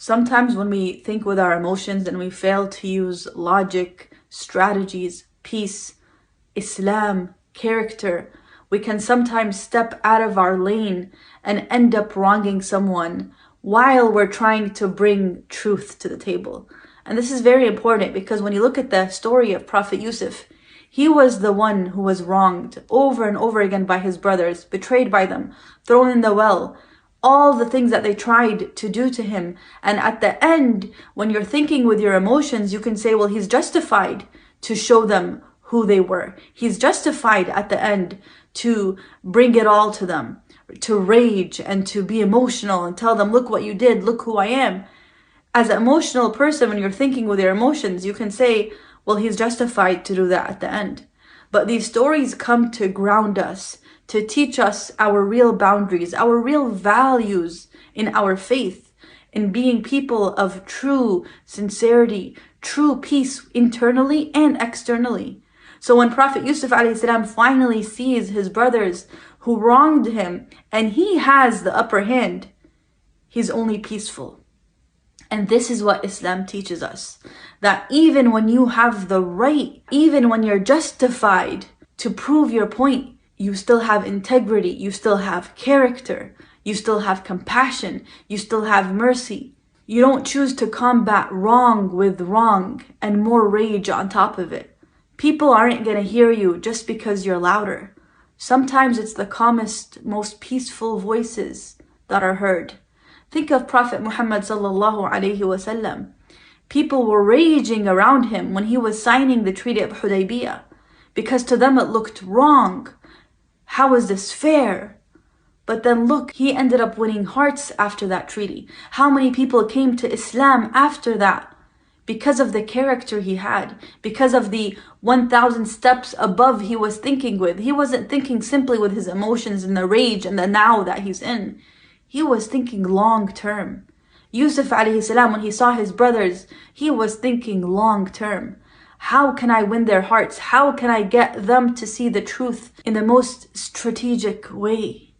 Sometimes when we think with our emotions and we fail to use logic, strategies, peace, Islam, character, we can sometimes step out of our lane and end up wronging someone while we're trying to bring truth to the table. And this is very important because when you look at the story of Prophet Yusuf, he was the one who was wronged over and over again by his brothers, betrayed by them, thrown in the well, all the things that they tried to do to him. And at the end, when you're thinking with your emotions, you can say, well, he's justified to show them who they were. He's justified at the end to bring it all to them, to rage and to be emotional and tell them, look what you did, look who I am. As an emotional person, when you're thinking with your emotions, you can say, well, he's justified to do that at the end. But these stories come to ground us, to teach us our real boundaries, our real values in our faith, in being people of true sincerity, true peace internally and externally. So when Prophet Yusuf ﷺ finally sees his brothers who wronged him and he has the upper hand, he's only peaceful. And this is what Islam teaches us, that even when you have the right, even when you're justified to prove your point, you still have integrity, you still have character, you still have compassion, you still have mercy. You don't choose to combat wrong with wrong and more rage on top of it. People aren't going to hear you just because you're louder. Sometimes it's the calmest, most peaceful voices that are heard. Think of Prophet Muhammad sallallahu alaihi wasallam. People were raging around him when he was signing the Treaty of Hudaybiyah because to them it looked wrong. How is this fair? But then look, he ended up winning hearts after that treaty. How many people came to Islam after that? Because of the character he had, because of the 1,000 steps above he was thinking with. He wasn't thinking simply with his emotions and the rage and the now that he's in. He was thinking long term. Yusuf alayhi salam, when he saw his brothers, he was thinking long term. How can I win their hearts? How can I get them to see the truth in the most strategic way?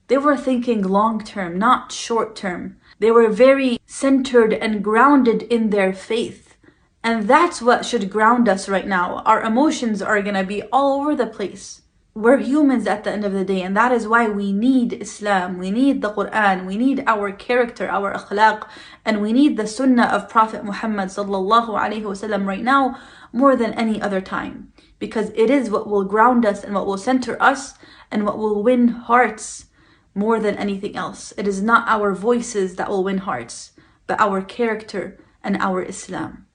They were thinking long term, not short term. They were very centered and grounded in their faith. And that's what should ground us right now. Our emotions are going to be all over the place. We're humans at the end of the day, and that is why we need Islam, we need the Quran, we need our character, our akhlaq, and we need the sunnah of Prophet Muhammad sallallahu alaihi wasallam right now more than any other time. Because it is what will ground us and what will center us and what will win hearts more than anything else. It is not our voices that will win hearts, but our character and our Islam.